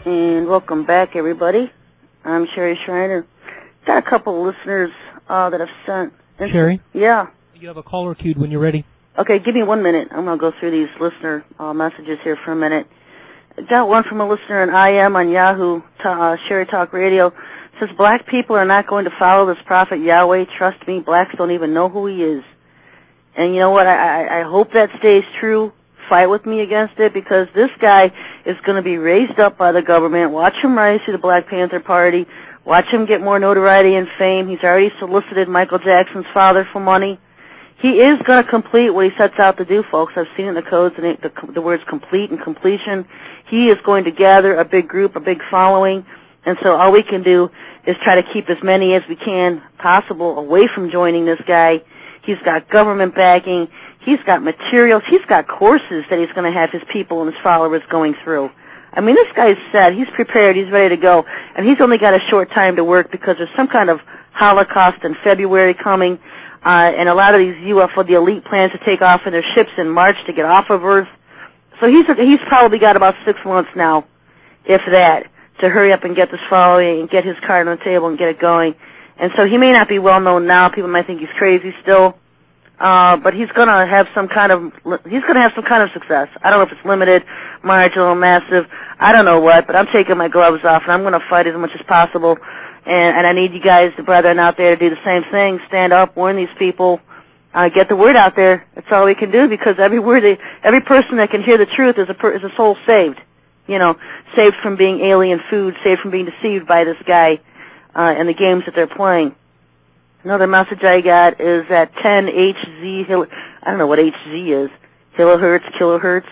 And welcome back, everybody. I'm Sherry Schreiner. Got a couple of listeners that have sent... Sherry? Yeah. You have a caller queued when you're ready. Okay, give me 1 minute. I'm going to go through these listener messages here for a minute. Got one from a listener in IM on Yahoo, Sherry Talk Radio. It says, black people are not going to follow this prophet Yahweh. Trust me, blacks don't even know who he is. And you know what? I hope that stays true. Fight with me against it, because this guy is going to be raised up by the government. Watch him rise to the Black Panther Party. Watch him get more notoriety and fame. He's already solicited Michael Jackson's father for money. He is going to complete what he sets out to do, folks. I've seen it in the codes and the words complete and completion. He is going to gather a big group, a big following, and so all we can do is try to keep as many as we can possible away from joining this guy. He's got government backing. He's got materials. He's got courses that he's going to have his people and his followers going through. I mean, this guy's set. He's prepared. He's ready to go. And he's only got a short time to work because there's some kind of Holocaust in February coming. And a lot of these UFO, the elite, plans to take off in their ships in March to get off of Earth. So he's probably got about 6 months now, if that, to hurry up and get this following and get his card on the table and get it going. And so he may not be well known now. People might think he's crazy still, but he's going to have some kind of success. I don't know if it's limited, marginal, massive. I don't know what, but I'm taking my gloves off and I'm going to fight as much as possible. And I need you guys, the brethren out there, to do the same thing. Stand up, warn these people, get the word out there. That's all we can do, because every person that can hear the truth is a soul saved. You know, saved from being alien food, saved from being deceived by this guy. And the games that they're playing. Another message I got is that 10 HZ, I don't know what HZ is, kilohertz.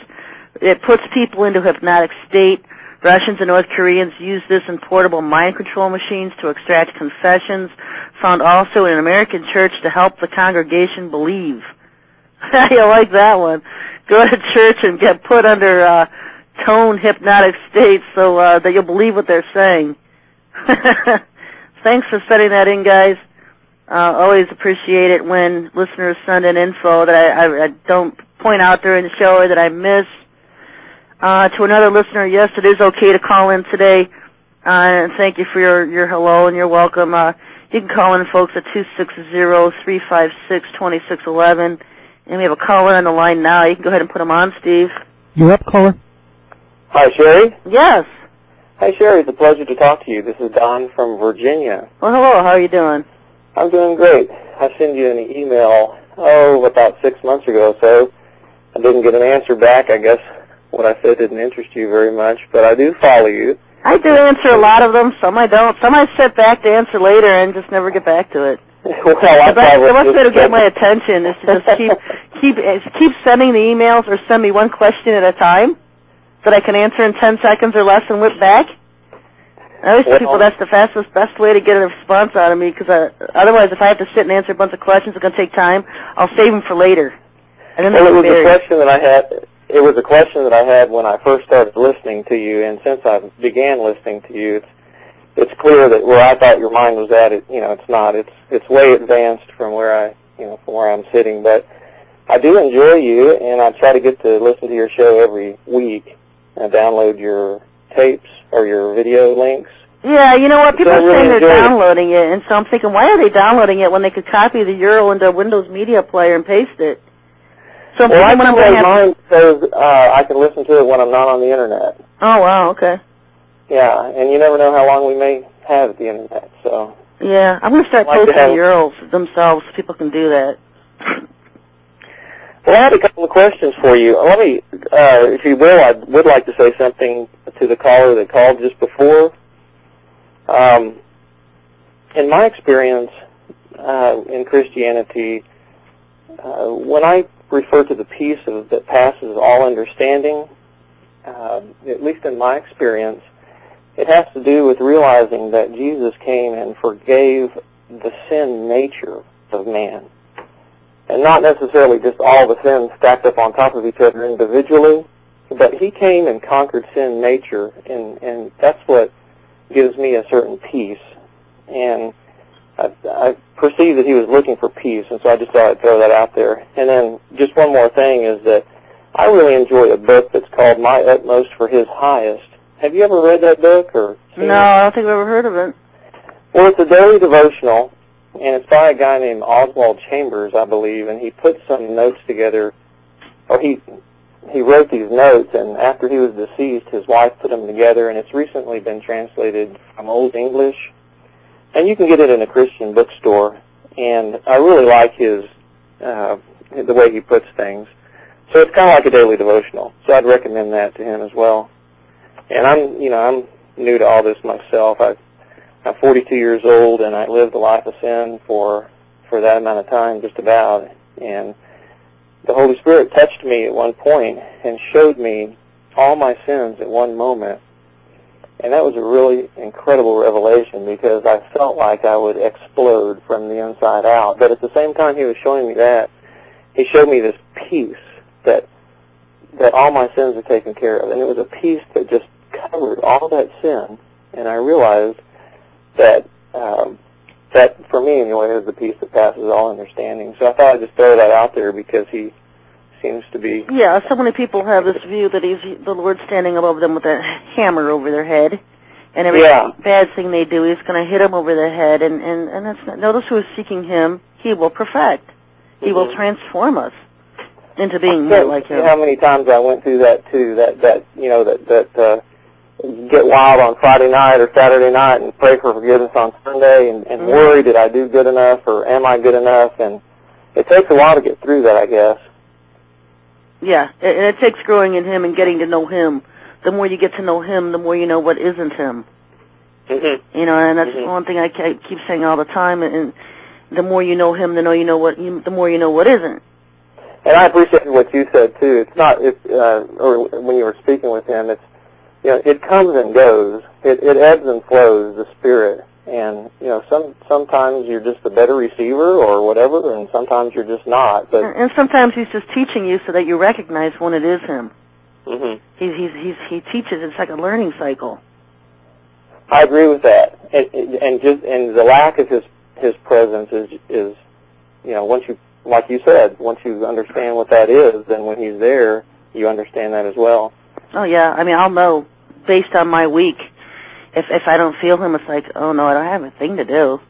It puts people into hypnotic state. Russians and North Koreans use this in portable mind control machines to extract confessions, found also in an American church to help the congregation believe. You like that one. Go to church and get put under tone hypnotic state so that you'll believe what they're saying. Thanks for setting that in, guys. Always appreciate it when listeners send in info that I don't point out during the show or that I miss. To another listener, yes, it is okay to call in today. And thank you for your hello and your welcome. You can call in, folks, at 260-356-2611. And we have a caller on the line now. You can go ahead and put him on, Steve. You're up, caller. Hi, Sherry. Yes. Hi, Sherry. It's a pleasure to talk to you. This is Don from Virginia. Well, hello. How are you doing? I'm doing great. I sent you an email, about 6 months ago or so. I didn't get an answer back. I guess what I said didn't interest you very much, but I do follow you. I do answer a lot of them. Some I don't. Some I sit back to answer later and just never get back to it. Well, the best way to get my attention is to just keep sending the emails, or send me one question at a time that I can answer in 10 seconds or less and whip back. I always tell people that's the best way to get a response out of me, because otherwise, if I have to sit and answer a bunch of questions, it's going to take time. I'll save them for later. And then it was a question that I had. It was a question that I had when I first started listening to you, and since I began listening to you, it's clear that where I thought your mind was at, it's not. It's way advanced from where I'm sitting. But I do enjoy you, and I try to get to listen to your show every week and download your tapes or your video links. Yeah, you know what? People are saying they're downloading it, and so I'm thinking, why are they downloading it when they could copy the URL into a Windows Media Player and paste it? So mine says I can listen to it when I'm not on the Internet. Oh, wow, okay. Yeah, and you never know how long we may have the Internet, so... Yeah, I'm going to start posting the URLs themselves so people can do that. Well, I had a couple of questions for you. Let me, if you will, I would like to say something to the caller that called just before. In my experience in Christianity, when I refer to the peace that passes all understanding, at least in my experience, it has to do with realizing that Jesus came and forgave the sin nature of man. And not necessarily just all the sins stacked up on top of each other individually, but he came and conquered sin nature, and that's what gives me a certain peace. And I perceive that he was looking for peace, and so I just thought I'd throw that out there. And then just one more thing is that I really enjoy a book that's called My Utmost for His Highest, Have you ever read that book or seen No, it? I don't think I've ever heard of it. Well, it's a daily devotional, and it's by a guy named Oswald Chambers, I believe, and he put some notes together, or he wrote these notes, and after he was deceased, his wife put them together, and it's recently been translated from Old English, and you can get it in a Christian bookstore, and I really like his the way he puts things. So it's kind of like a daily devotional, so I'd recommend that to him as well. And I'm new to all this myself. I'm 42 years old, and I lived a life of sin for that amount of time, just about. And the Holy Spirit touched me at one point and showed me all my sins at one moment. And that was a really incredible revelation because I felt like I would explode from the inside out. But at the same time he was showing me that, he showed me this peace that all my sins are taken care of. And it was a peace that just covered all that sin. And I realized that for me anyway is the peace that passes all understanding. So I thought I'd just throw that out there because he seems to be... Yeah, so many people have this view that he's the Lord standing above them with a hammer over their head, and every bad thing they do, he's going to hit them over the head, and that's not... Notice who is seeking him, he will perfect. He will transform us into being more like him. How many times I went through that too, that get wild on Friday night or Saturday night and pray for forgiveness on Sunday and worry, did I do good enough or am I good enough? And it takes a while to get through that, I guess. Yeah, and it takes growing in him and getting to know him. The more you get to know him, the more you know what isn't him. Mm-hmm. You know, and that's one thing I keep saying all the time. And the more you know him, the more you know what isn't. And I appreciate what you said too. It's not, or when you were speaking with him, it's, it comes and goes. It ebbs and flows, the Spirit. And, sometimes you're just a better receiver or whatever, and sometimes you're just not. But and sometimes he's just teaching you so that you recognize when it is him. Mm-hmm. He teaches. It's like a learning cycle. I agree with that. And the lack of his presence is once you, like you said, once you understand what that is, then when he's there, you understand that as well. Oh yeah, I mean I'll know based on my week. If I don't feel him, it's like, oh no, I don't have a thing to do.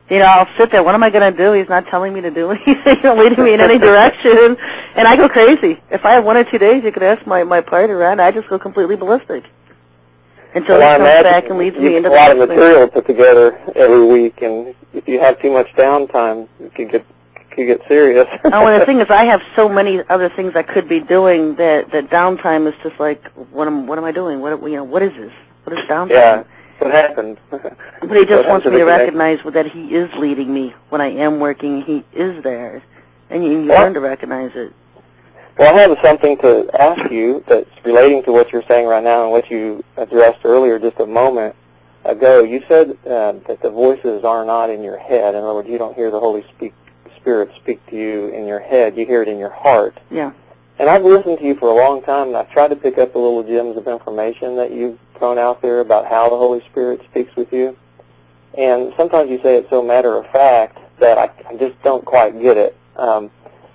I'll sit there. What am I going to do? He's not telling me to do anything, leading me in any direction, and I go crazy. If I have 1 or 2 days, you can ask my partner, and I just go completely ballistic until he comes back and leads me into a lot of material put together every week, and if you have too much downtime, it could get serious. Oh, and the thing is, I have so many other things I could be doing that downtime is just like, what am I doing? What is this? What is downtime? Yeah. What happened? But he just wants me to recognize that he is leading me when I am working. He is there, and you learn to recognize it. Well, I have something to ask you that's relating to what you're saying right now and what you addressed earlier just a moment ago. You said that the voices are not in your head. In other words, you don't hear the Holy Spirit speak to you in your head. You hear it in your heart. Yeah. And I've listened to you for a long time, and I've tried to pick up the little gems of information that you've thrown out there about how the Holy Spirit speaks with you. And sometimes you say it so matter of fact that I just don't quite get it.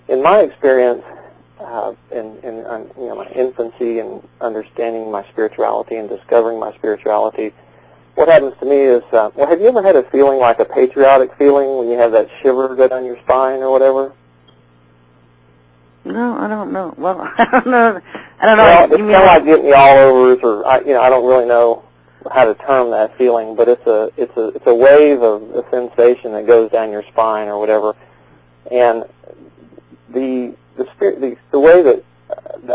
In my experience, in my infancy and understanding my spirituality and discovering my spirituality, what happens to me is, have you ever had a feeling like a patriotic feeling when you have that shiver go down your spine or whatever? No, I don't know. Well, I don't know. Well, it's kind of like getting the all overs, or I don't really know how to term that feeling, but it's a wave of a sensation that goes down your spine or whatever. And the way that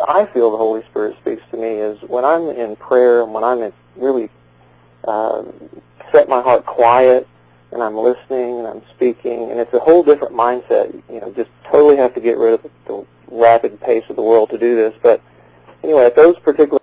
I feel the Holy Spirit speaks to me is when I'm in prayer and when I'm really set my heart quiet and I'm listening and I'm speaking, and it's a whole different mindset. Just totally have to get rid of the rapid pace of the world to do this. But anyway, at those particular